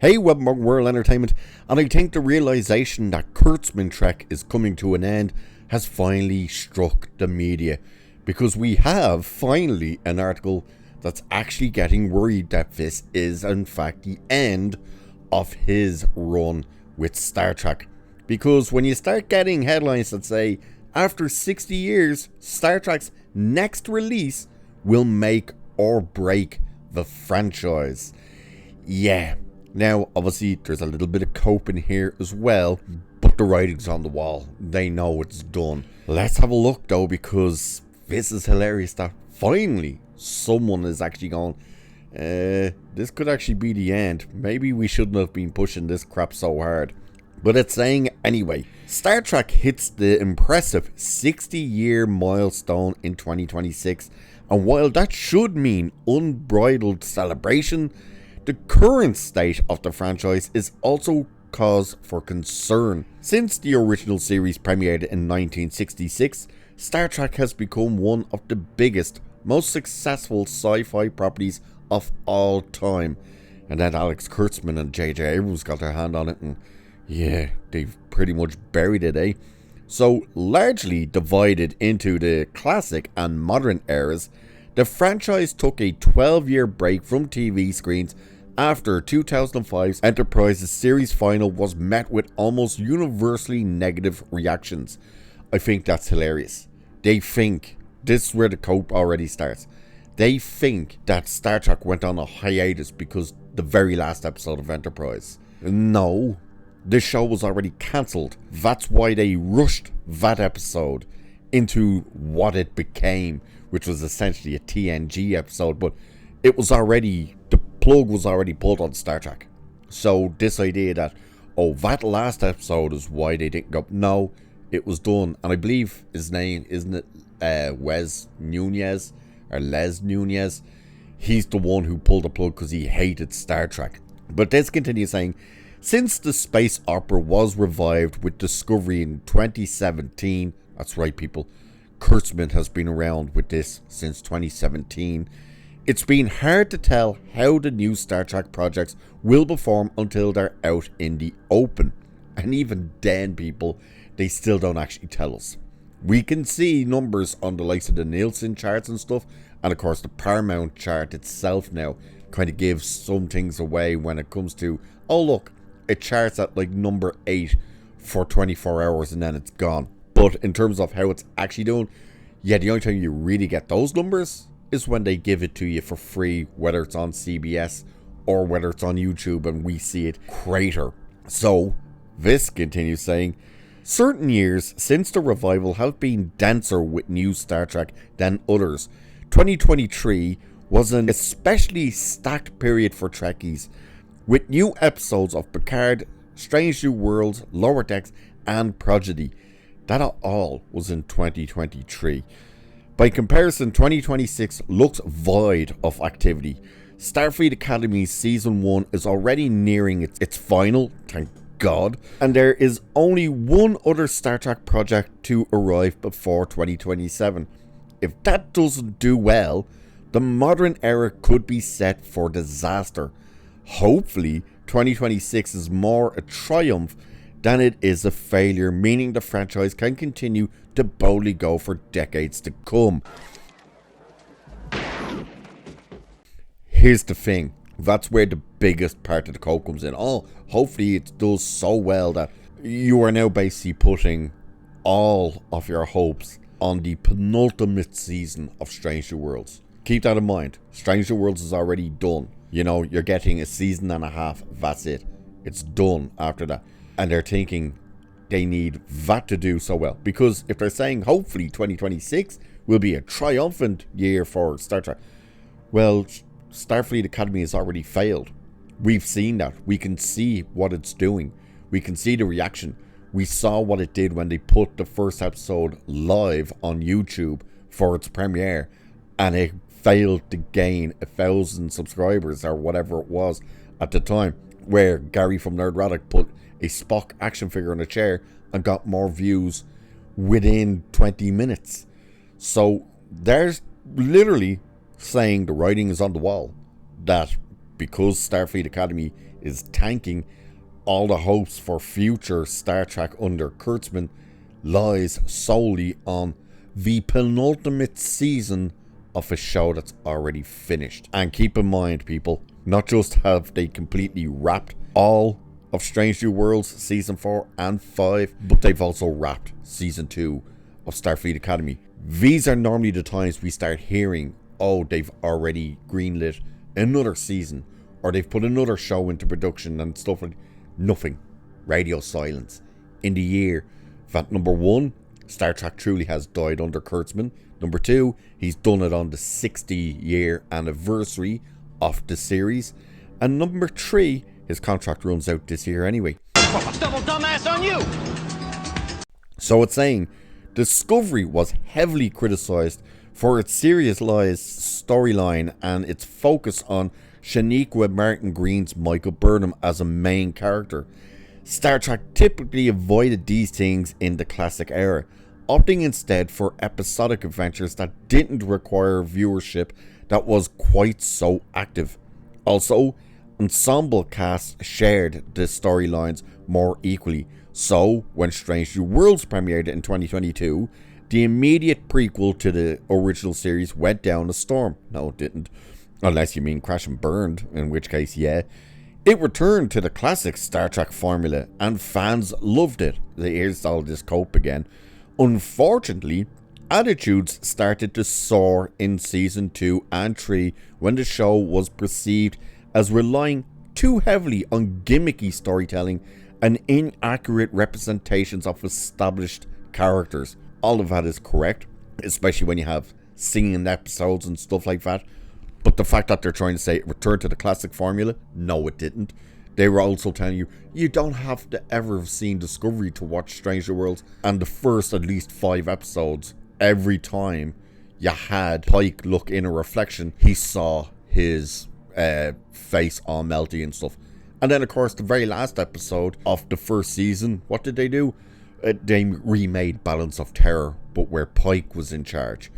Hey, Webmug World Entertainment, and I think the realization that Kurtzman Trek is coming to an end has finally struck the media, because we have finally an article that's actually getting worried that this is in fact the end of his run with Star Trek. Because when you start getting headlines that say, after 60 years, Star Trek's next release will make or break the franchise. Yeah. Now, obviously, there's a little bit of coping here as well, but the writing's on the wall. They know it's done. Let's have a look, though, because this is hilarious that finally someone is actually going, this could actually be the end. Maybe we shouldn't have been pushing this crap so hard. But it's saying anyway, Star Trek hits the impressive 60-year milestone in 2026, and while that should mean unbridled celebration, the current state of the franchise is also cause for concern. Since the original series premiered in 1966, Star Trek has become one of the biggest, most successful sci-fi properties of all time. And then Alex Kurtzman and J.J. Abrams got their hand on it, and yeah, they've pretty much buried it, eh? So, largely divided into the classic and modern eras, the franchise took a 12-year break from TV screens after 2005's Enterprise's series final was met with almost universally negative reactions. I think that's hilarious. They think, this is where the cope already starts, they think that Star Trek went on a hiatus because the very last episode of Enterprise. No, this show was already cancelled. That's why they rushed that episode into what it became, which was essentially a TNG episode, but it was already, the plug was already pulled on Star Trek. So this idea that, oh, that last episode is why they didn't go, no, it was done. And I believe his name, isn't it Wes Nunez, or Les Nunez? He's the one who pulled the plug because he hated Star Trek. But this continues saying, since the space opera was revived with Discovery in 2017, that's right people, Kurtzman has been around with this since 2017. It's been hard to tell how the new Star Trek projects will perform until they're out in the open. And even then, people, they still don't actually tell us. We can see numbers on the likes of the Nielsen charts and stuff, and of course the Paramount chart itself now kind of gives some things away when it comes to, oh look, it charts at like number 8 for 24 hours and then it's gone. But in terms of how it's actually doing, yeah, the only time you really get those numbers is when they give it to you for free, whether it's on CBS or whether it's on YouTube and we see it crater. So, this continues saying, certain years since the revival have been denser with new Star Trek than others. 2023 was an especially stacked period for Trekkies, with new episodes of Picard, Strange New Worlds, Lower Decks, and Prodigy. That all was in 2023. By comparison, 2026 looks void of activity. Starfleet Academy's Season 1 is already nearing its final, thank God, and there is only one other Star Trek project to arrive before 2027. If that doesn't do well, the modern era could be set for disaster. Hopefully, 2026 is more a triumph than it is a failure, meaning the franchise can continue to boldly go for decades to come. Here's the thing, that's where the biggest part of the code comes in. Oh, hopefully it does so well that you are now basically putting all of your hopes on the penultimate season of Strange New Worlds. Keep that in mind, Strange New Worlds is already done. You know, you're getting a season and a half, that's it. It's done after that. And they're thinking they need that to do so well. Because if they're saying hopefully 2026 will be a triumphant year for Star Trek, well, Starfleet Academy has already failed. We've seen that. We can see what it's doing. We can see the reaction. We saw what it did when they put the first episode live on YouTube for its premiere, and it failed to gain 1,000 subscribers or whatever it was at the time, where Gary from Nerdraddick put a Spock action figure in a chair and got more views within 20 minutes. So there's literally saying the writing is on the wall that because Starfleet Academy is tanking all the hopes for future Star Trek under Kurtzman lies solely on the penultimate season of a show that's already finished. And keep in mind, people, not just have they completely wrapped all of Strange New Worlds season 4 and 5, but they've also wrapped season 2 of Starfleet Academy. These are normally the times we start hearing, oh, they've already greenlit another season, or they've put another show into production and stuff like nothing. Radio silence. In the year that, number 1, Star Trek truly has died under Kurtzman. Number 2, he's done it on the 60-year anniversary of the series. And number 3, his contract runs out this year anyway. Double dumbass on you! So it's saying Discovery was heavily criticised for its serialized storyline and its focus on Shaniqua Martin Green's Michael Burnham as a main character. Star Trek typically avoided these things in the classic era, opting instead for episodic adventures that didn't require viewership that was quite so active. Also, ensemble casts shared the storylines more equally, so when Strange New Worlds premiered in 2022, the immediate prequel to the original series went down a storm. No, it didn't. Unless you mean Crash and Burned, in which case, yeah. It returned to the classic Star Trek formula, and fans loved it. Here's all this cope again. Unfortunately, attitudes started to soar in season 2 and 3 when the show was perceived as relying too heavily on gimmicky storytelling and inaccurate representations of established characters. All of that is correct, especially when you have singing episodes and stuff like that. But the fact that they're trying to say return to the classic formula, no, it didn't. They were also telling you, you don't have to ever have seen Discovery to watch Stranger Worlds. And the first at least 5 episodes, every time you had Pike look in a reflection, he saw his face all melty and stuff. And then, of course, the very last episode of the first season, what did they do? They remade Balance of Terror, but where Pike was in charge.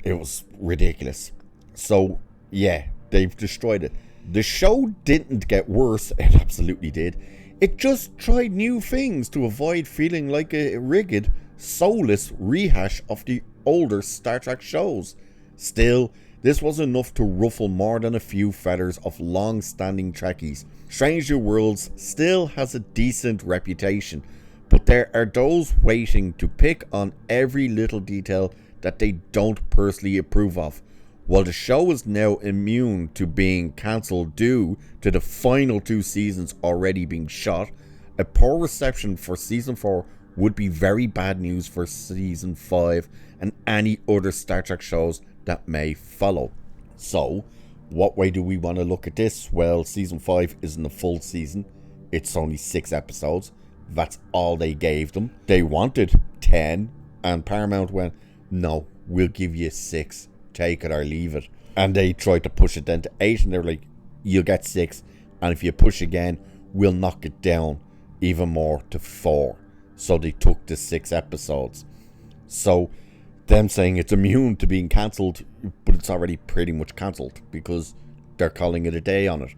It was ridiculous. So, yeah, they've destroyed it. The show didn't get worse, it absolutely did. It just tried new things to avoid feeling like a rigged, soulless rehash of the older Star Trek shows. Still, this was enough to ruffle more than a few feathers of long-standing Trekkies. Strange New Worlds still has a decent reputation, but there are those waiting to pick on every little detail that they don't personally approve of. While the show is now immune to being cancelled due to the final 2 seasons already being shot, a poor reception for season 4 would be very bad news for season 5 and any other Star Trek shows that may follow. So, what way do we want to look at this? Well, season 5 isn't a full season. It's only 6 episodes. That's all they gave them. They wanted 10, and Paramount went, no, we'll give you 6. Take it or leave it. And they tried to push it then to 8, and they're like, you'll get 6, and if you push again, we'll knock it down even more to 4. So they took the 6 episodes. So them saying it's immune to being cancelled, but it's already pretty much cancelled because they're calling it a day on it.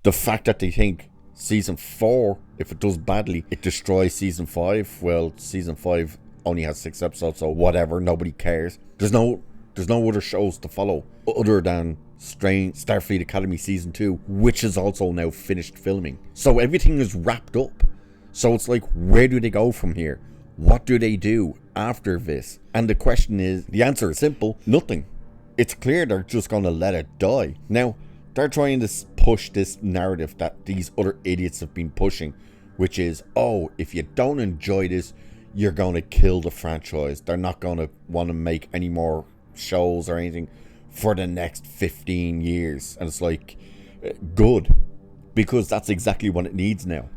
The fact that they think season 4, if it does badly, it destroys season 5. Well, season 5 only has 6 episodes, so whatever, nobody cares. There's no other shows to follow other than Starfleet Academy season 2, which is also now finished filming. So everything is wrapped up. So it's like, where do they go from here? What do they do after this? And the question is, the answer is simple: nothing. It's clear they're just gonna let it die. Now, they're trying to push this narrative that these other idiots have been pushing, which is, oh, if you don't enjoy this, you're going to kill the franchise. They're not going to want to make any more shows or anything for the next 15 years. And it's like, good, because that's exactly what it needs now.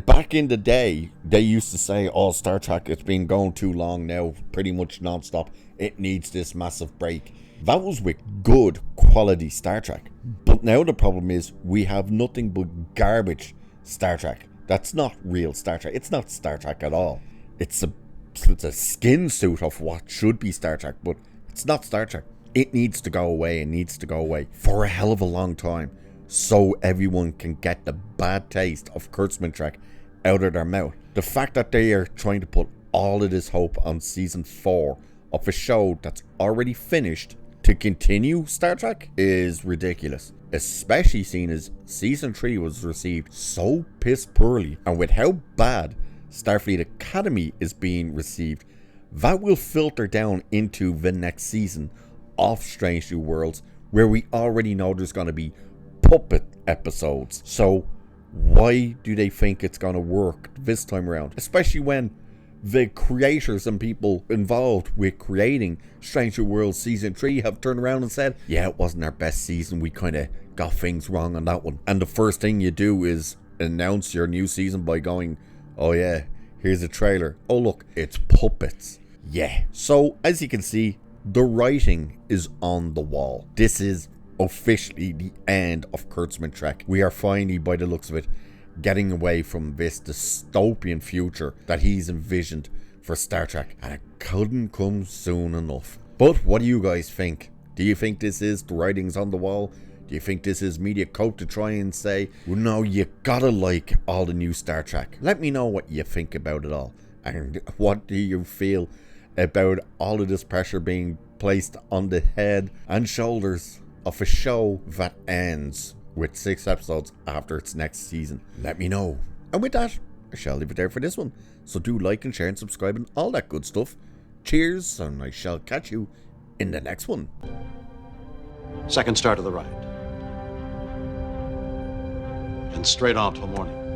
Back in the day, they used to say, oh, Star Trek, it's been going too long now, pretty much non-stop. It needs this massive break. That was with good quality Star Trek. But now the problem is we have nothing but garbage Star Trek. That's not real Star Trek. It's not Star Trek at all. It's a skin suit of what should be Star Trek, but It's not Star Trek. It needs to go away. It needs to go away for a hell of a long time, so everyone can get the bad taste of Kurtzman Trek out of their mouth. The fact that they are trying to put all of this hope on season 4 of a show that's already finished to continue Star Trek is ridiculous. Especially seeing as season 3 was received so piss poorly, and with how bad Starfleet Academy is being received, that will filter down into the next season of Strange New Worlds, where we already know there's going to be puppet episodes. So why do they think it's going to work this time around? Especially when the creators and people involved with creating Strange New Worlds Season 3 have turned around and said, yeah, it wasn't our best season, we kind of got things wrong on that one. And the first thing you do is announce your new season by going, oh yeah, here's a trailer. Oh look, it's puppets. Yeah. So as you can see, the writing is on the wall. This is officially the end of Kurtzman Trek. We are finally, by the looks of it, getting away from this dystopian future that he's envisioned for Star Trek, and it couldn't come soon enough. But what do you guys think? Do you think this is the writing's on the wall? Do you think this is media cope to try and say, well, no, you gotta like all the new Star Trek? Let me know what you think about it all, and what do you feel about all of this pressure being placed on the head and shoulders of a show that ends with 6 episodes after its next season. Let me know. And with that, I shall leave it there for this one. So do like and share and subscribe and all that good stuff. Cheers, and I shall catch you in the next one. Second star to the right. And straight on till morning.